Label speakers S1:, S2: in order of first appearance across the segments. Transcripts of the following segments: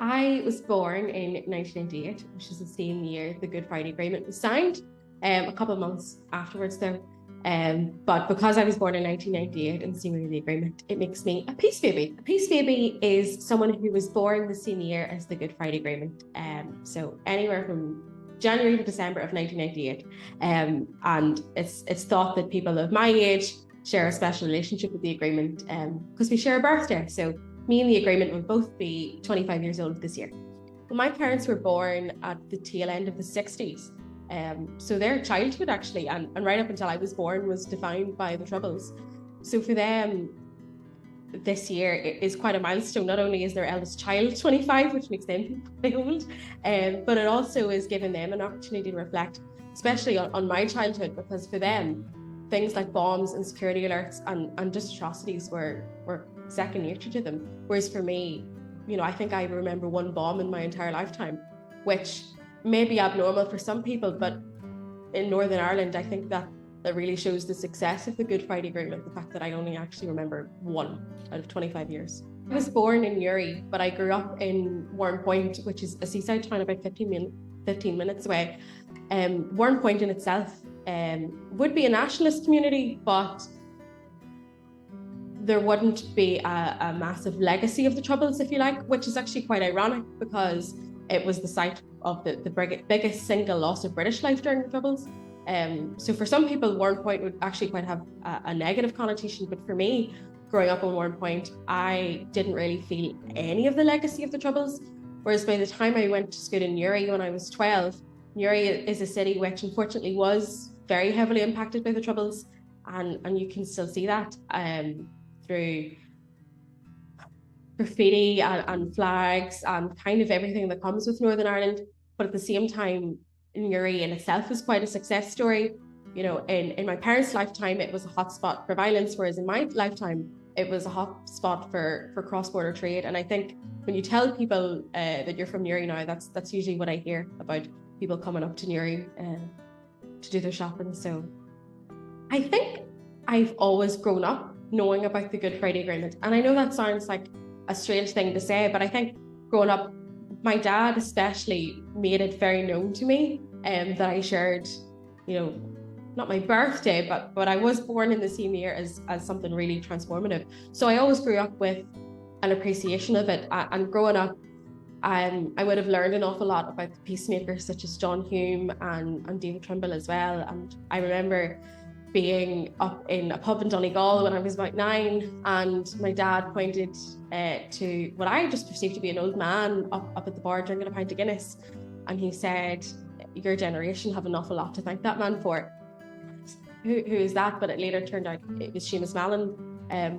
S1: I was born in 1998, which is the same year the Good Friday Agreement was signed, a couple of months afterwards though. But because I was born in 1998 and the same year of the agreement, it makes me a peace baby. A peace baby is someone who was born the same year as the Good Friday Agreement. So anywhere from January to December of 1998. And it's thought that people of my age share a special relationship with the agreement because we share a birthday. So me and the agreement will both be 25 years old this year. Well, my parents were born at the tail end of the 60s. So their childhood actually, and right up until I was born, was defined by the Troubles. So for them, this year is quite a milestone. Not only is their eldest child 25, which makes them big old, but it also is giving them an opportunity to reflect, especially on my childhood, because for them, things like bombs and security alerts and just atrocities were second nature to them. Whereas for me, I think I remember one bomb in my entire lifetime, which may be abnormal for some people, but in Northern Ireland, I think that really shows the success of the Good Friday Agreement, the fact that I only actually remember one out of 25 years. I was born in Uri, but I grew up in Warrenpoint, which is a seaside town about 15 minutes away. Warrenpoint in itself would be a nationalist community, but there wouldn't be a massive legacy of the Troubles, if you like, which is actually quite ironic because it was the site of the biggest single loss of British life during the Troubles. So for some people, Warrenpoint would actually quite have a negative connotation, but for me, growing up in Warrenpoint, I didn't really feel any of the legacy of the Troubles. Whereas by the time I went to school in Uri when I was 12, Uri is a city which unfortunately was very heavily impacted by the Troubles, and you can still see that through graffiti and flags and kind of everything that comes with Northern Ireland. But at the same time, Uri in itself was quite a success story. In my parents' lifetime, it was a hotspot for violence, whereas in my lifetime, it was a hotspot for cross-border trade. And I think when you tell people that you're from Newry now, that's usually what I hear about people coming up to Newry to do their shopping. So I think I've always grown up knowing about the Good Friday Agreement. And I know that sounds like a strange thing to say, but I think growing up, my dad especially made it very known to me that I shared, not my birthday, but I was born in the same year as something really transformative. So I always grew up with an appreciation of it. And growing up, I would have learned an awful lot about the peacemakers such as John Hume and David Trimble as well. And I remember being up in a pub in Donegal when I was about 9, and my dad pointed to what I just perceived to be an old man up at the bar drinking a pint of Guinness, and he said, "Your generation have an awful lot to thank that man for." Who is that? But it later turned out it was Seamus Mallon,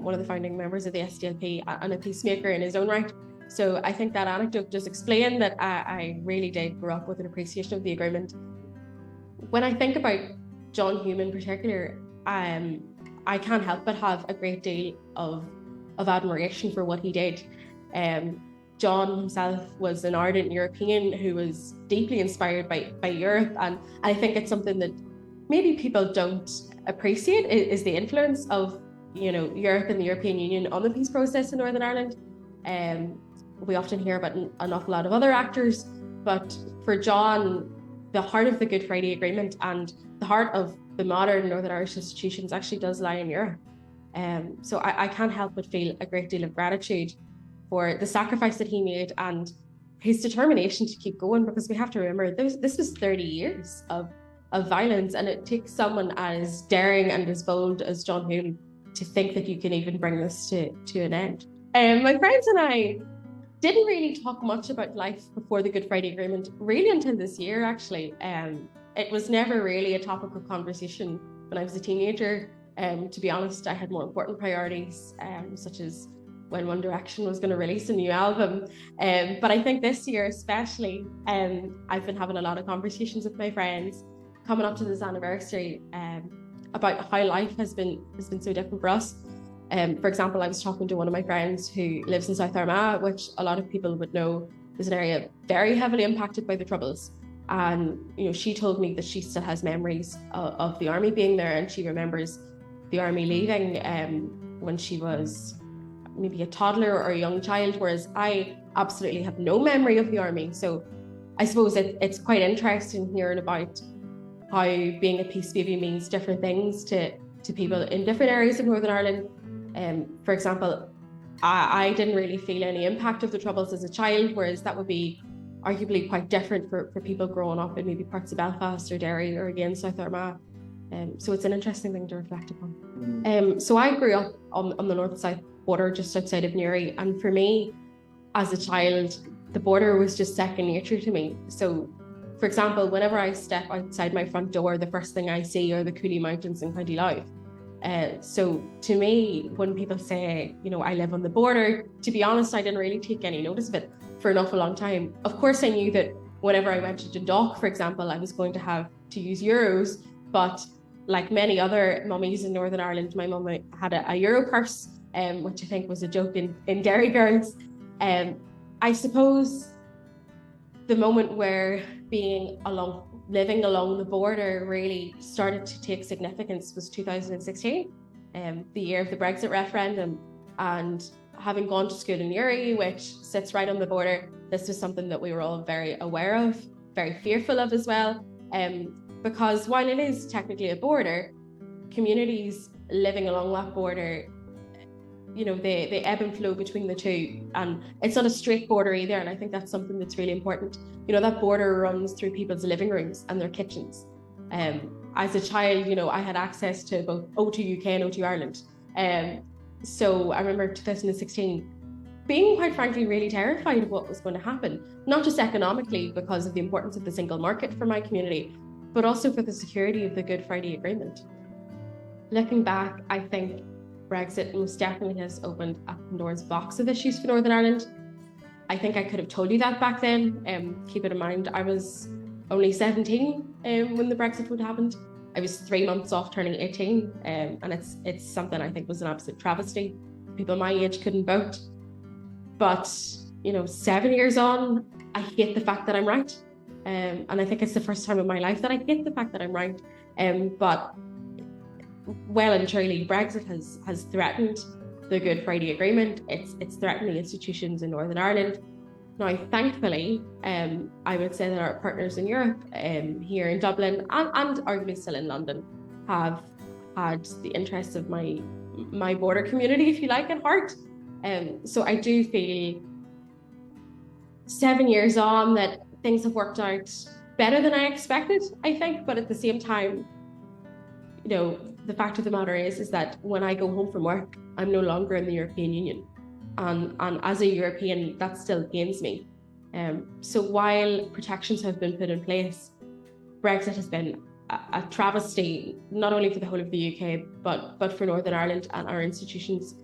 S1: one of the founding members of the SDLP and a peacemaker in his own right. So I think that anecdote just explained that I really did grow up with an appreciation of the agreement. When I think about John Hume in particular, I can't help but have a great deal of admiration for what he did. John himself was an ardent European who was deeply inspired by Europe, and I think it's something that maybe people don't appreciate is the influence of Europe and the European Union on the peace process in Northern Ireland. We often hear about an awful lot of other actors, but for John, the heart of the Good Friday Agreement and the heart of the modern Northern Irish institutions actually does lie in Europe. So I can't help but feel a great deal of gratitude for the sacrifice that he made and his determination to keep going, because we have to remember this was 30 years of violence, and it takes someone as daring and as bold as John Hume to think that you can even bring this to an end. My friends and I didn't really talk much about life before the Good Friday Agreement, really until this year, actually. It was never really a topic of conversation when I was a teenager. To be honest, I had more important priorities, such as when One Direction was going to release a new album. But I think this year especially, I've been having a lot of conversations with my friends coming up to this anniversary about how life has been so different for us. For example, I was talking to one of my friends who lives in South Armagh, which a lot of people would know is an area very heavily impacted by the Troubles. And she told me that she still has memories of the army being there, and she remembers the army leaving when she was maybe a toddler or a young child, whereas I absolutely have no memory of the army. So I suppose it's quite interesting hearing about how being a peace baby means different things to people in different areas of Northern Ireland. For example, I didn't really feel any impact of the Troubles as a child, whereas that would be arguably quite different for people growing up in maybe parts of Belfast or Derry or again South Armagh. So it's an interesting thing to reflect upon. So I grew up on the north-south border just outside of Newry, and for me as a child, the border was just second nature to me. So for example, whenever I step outside my front door, the first thing I see are the Cooley Mountains in County Louth. So to me, when people say, I live on the border, to be honest, I didn't really take any notice of it for an awful long time. Of course, I knew that whenever I went to Dundalk, for example, I was going to have to use euros, but like many other mummies in Northern Ireland, my mum had a euro purse, which I think was a joke in Derry Girls. I suppose the moment where living along the border really started to take significance was 2016, the year of the Brexit referendum. And having gone to school in Newry, which sits right on the border, this was something that we were all very aware of, very fearful of as well. Because while it is technically a border, communities living along that border, they ebb and flow between the two, and it's not a straight border either. And I think that's something that's really important. That border runs through people's living rooms and their kitchens. As a child, I had access to both O2 UK and O2 Ireland. So I remember 2016 being, quite frankly, really terrified of what was going to happen, not just economically because of the importance of the single market for my community, but also for the security of the Good Friday Agreement. Looking back, I think Brexit most definitely has opened a Pandora's box of issues for Northern Ireland. I think I could have told you that back then. Keep it in mind, I was only 17 when the Brexit vote happened. I was 3 months off turning 18, and it's something I think was an absolute travesty. People my age couldn't vote. But 7 years on, I hate the fact that I'm right. And I think it's the first time in my life that I hate the fact that I'm right. But well and truly, Brexit has threatened the Good Friday Agreement. It's threatened the institutions in Northern Ireland. Now, thankfully, I would say that our partners in Europe, here in Dublin and arguably still in London, have had the interests of my border community, if you like, at heart. So I do feel 7 years on that things have worked out better than I expected, I think. But at the same time, the fact of the matter is that when I go home from work, I'm no longer in the European Union. And as a European, that still gains me. So while protections have been put in place, Brexit has been a travesty, not only for the whole of the UK, but for Northern Ireland and our institutions.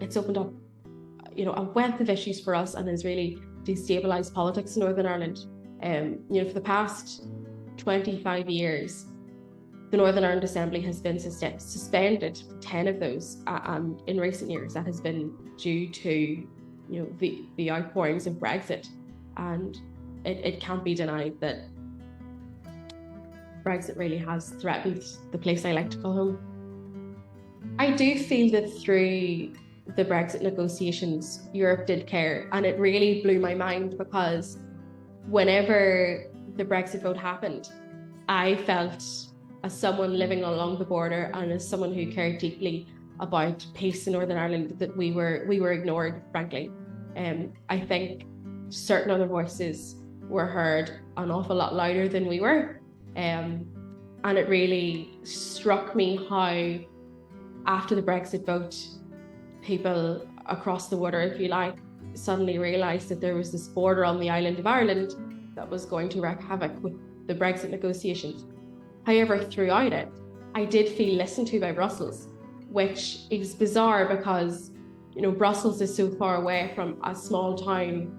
S1: It's opened up, a wealth of issues for us and has really destabilised politics in Northern Ireland. For the past 25 years, the Northern Ireland Assembly has been suspended, 10 of those, and in recent years that has been due to the outpourings of Brexit. And it can't be denied that Brexit really has threatened the place I like to call home. I do feel that through the Brexit negotiations, Europe did care, and it really blew my mind because whenever the Brexit vote happened, I felt, as someone living along the border and as someone who cared deeply about peace in Northern Ireland, that we were ignored, frankly. I think certain other voices were heard an awful lot louder than we were. And it really struck me how, after the Brexit vote, people across the water, if you like, suddenly realised that there was this border on the island of Ireland that was going to wreak havoc with the Brexit negotiations. However, throughout it, I did feel listened to by Brussels, which is bizarre because, Brussels is so far away from a small town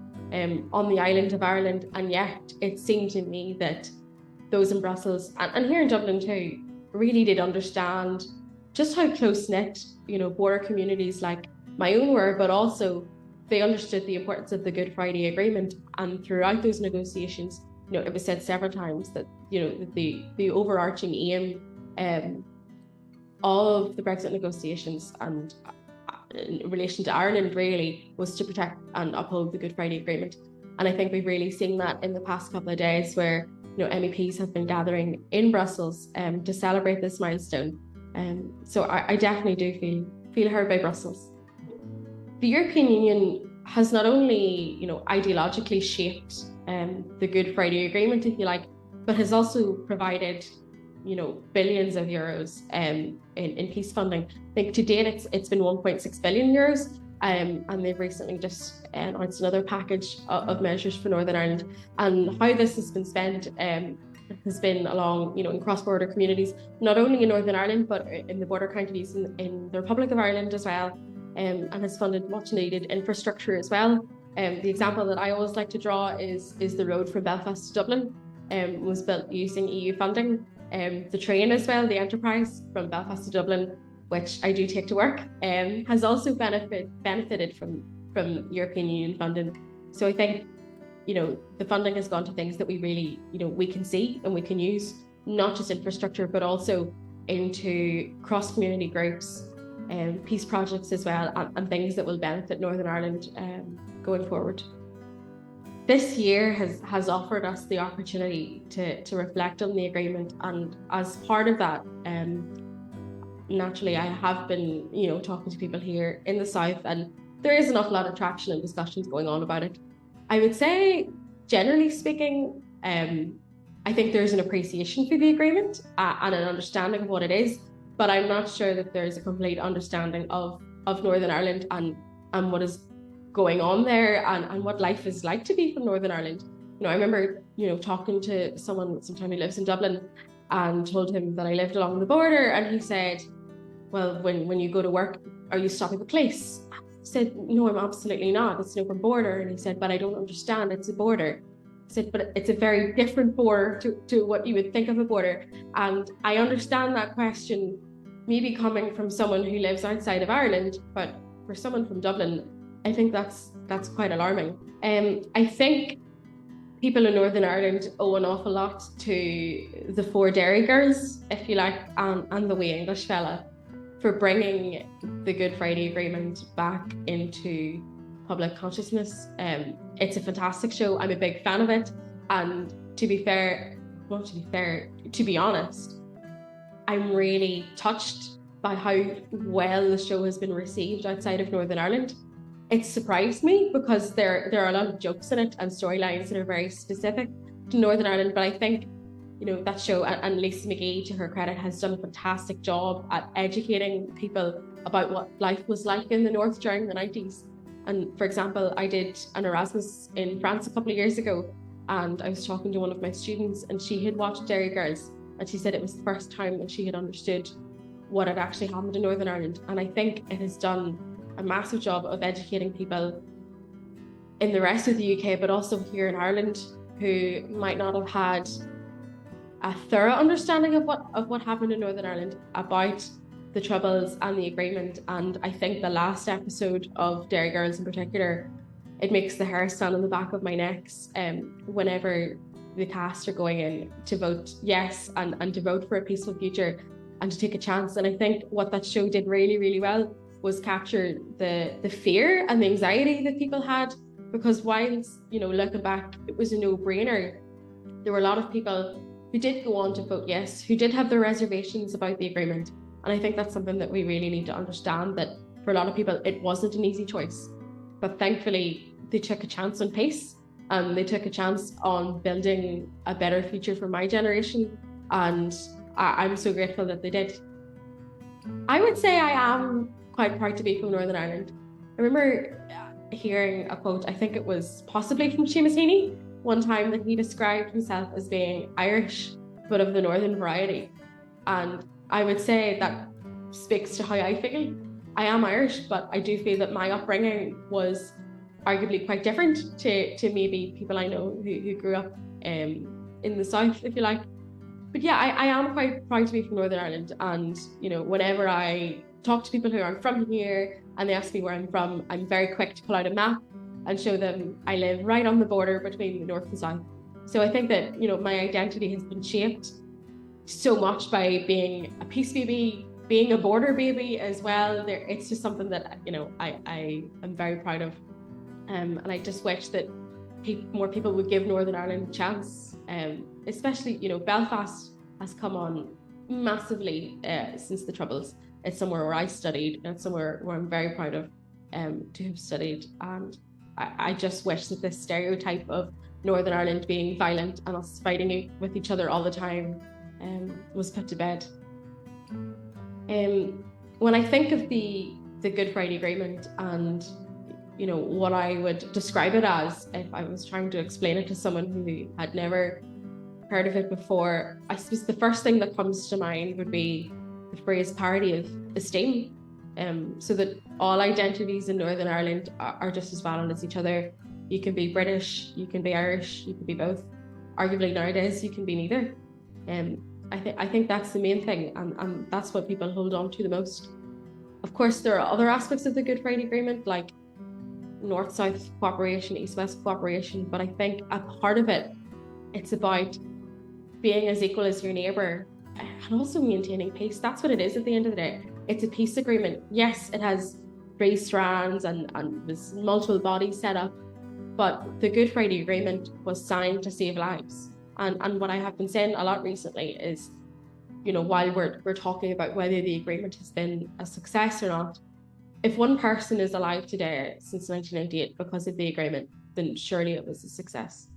S1: on the island of Ireland, and yet it seemed to me that those in Brussels, and here in Dublin too, really did understand just how close-knit, border communities like my own were, but also they understood the importance of the Good Friday Agreement. And throughout those negotiations, it was said several times that, the overarching aim of the Brexit negotiations, and in relation to Ireland really was to protect and uphold the Good Friday Agreement. And I think we've really seen that in the past couple of days where MEPs have been gathering in Brussels to celebrate this milestone. So I definitely do feel heard by Brussels. The European Union has not only ideologically shaped the Good Friday Agreement, if you like, but has also provided billions of euros in peace funding. I think to date it's been 1.6 billion euros, and they've recently just announced another package of measures for Northern Ireland. And how this has been spent has been along, in cross-border communities, not only in Northern Ireland, but in the border counties in the Republic of Ireland as well, and has funded much needed infrastructure as well. The example that I always like to draw is the road from Belfast to Dublin. Was built using EU funding. The train as well, the Enterprise from Belfast to Dublin, which I do take to work, has also benefited from European Union funding. So I think, the funding has gone to things that we really, we can see and we can use, not just infrastructure, but also into cross-community groups, peace projects as well, and things that will benefit Northern Ireland going forward. This year has offered us the opportunity to reflect on the agreement, and as part of that, naturally I have been talking to people here in the South, and there is an awful lot of traction and discussions going on about it. I would say, generally speaking, I think there's an appreciation for the agreement and an understanding of what it is, but I'm not sure that there's a complete understanding of Northern Ireland and what is going on there and what life is like to be from Northern Ireland. I remember, talking to someone sometime who lives in Dublin and told him that I lived along the border, and he said, well, when you go to work, are you stopping at place? I said, no, I'm absolutely not. It's an open border. And he said, but I don't understand. It's a border. I said, but it's a very different border to what you would think of a border. And I understand that question, maybe coming from someone who lives outside of Ireland, but for someone from Dublin, I think that's quite alarming. I think people in Northern Ireland owe an awful lot to the four dairy girls, if you like, and the wee English fella for bringing the Good Friday Agreement back into public consciousness. It's a fantastic show. I'm a big fan of it. And to be honest, I'm really touched by how well the show has been received outside of Northern Ireland. It surprised me because there are a lot of jokes in it and storylines that are very specific to Northern Ireland, but I think that show, and Lisa McGee, to her credit, has done a fantastic job at educating people about what life was like in the North during the 90s. And for example, I did an Erasmus in France a couple of years ago, and I was talking to one of my students, and she had watched Dairy Girls, and she said it was the first time that she had understood what had actually happened in Northern Ireland. And I think it has done a massive job of educating people in the rest of the UK, but also here in Ireland, who might not have had a thorough understanding of what happened in Northern Ireland, about the Troubles and the agreement. And I think the last episode of Dairy Girls in particular, it makes the hair stand on the back of my neck whenever the cast are going in to vote yes and to vote for a peaceful future and to take a chance. And I think what that show did really, really well was capture the fear and the anxiety that people had, because whilst, looking back, it was a no-brainer, there were a lot of people who did go on to vote yes, who did have their reservations about the agreement. And I think that's something that we really need to understand, that for a lot of people, it wasn't an easy choice. But thankfully, they took a chance on pace, and they took a chance on building a better future for my generation. And I'm so grateful that they did. I would say I am quite proud to be from Northern Ireland. I remember hearing a quote, I think it was possibly from Seamus Heaney, one time, that he described himself as being Irish, but of the northern variety. And I would say that speaks to how I feel. I am Irish, but I do feel that my upbringing was arguably quite different to maybe people I know who grew up in the South, if you like. But yeah, I am quite proud to be from Northern Ireland. And, whenever I talk to people who are from here and they ask me where I'm from, I'm very quick to pull out a map and show them I live right on the border between the North and South. So I think that, my identity has been shaped so much by being a peace baby, being a border baby as well, it's just something that, you know, I am very proud of. And I just wish that more people would give Northern Ireland a chance. Especially, you know, Belfast has come on massively since the Troubles. It's somewhere where I studied, and it's somewhere where I'm very proud of to have studied. And I just wish that this stereotype of Northern Ireland being violent and us fighting with each other all the time was put to bed. When I think of the Good Friday Agreement and, you know, what I would describe it as if I was trying to explain it to someone who had never heard of it before, I suppose the first thing that comes to mind would be the phrase parity of esteem, so that all identities in Northern Ireland are just as valid as each other. You can be British, you can be Irish, you can be both. Arguably nowadays you can be neither. I think that's the main thing, and that's what people hold on to the most. Of course, there are other aspects of the Good Friday Agreement, like North-South cooperation, East-West cooperation, but I think at the heart of it, it's about being as equal as your neighbour and also maintaining peace. That's what it is at the end of the day. It's a peace agreement. Yes, it has 3 strands and there's multiple bodies set up, but the Good Friday Agreement was signed to save lives. And what I have been saying a lot recently is, you know, while we're talking about whether the agreement has been a success or not, if one person is alive today since 1998 because of the agreement, then surely it was a success.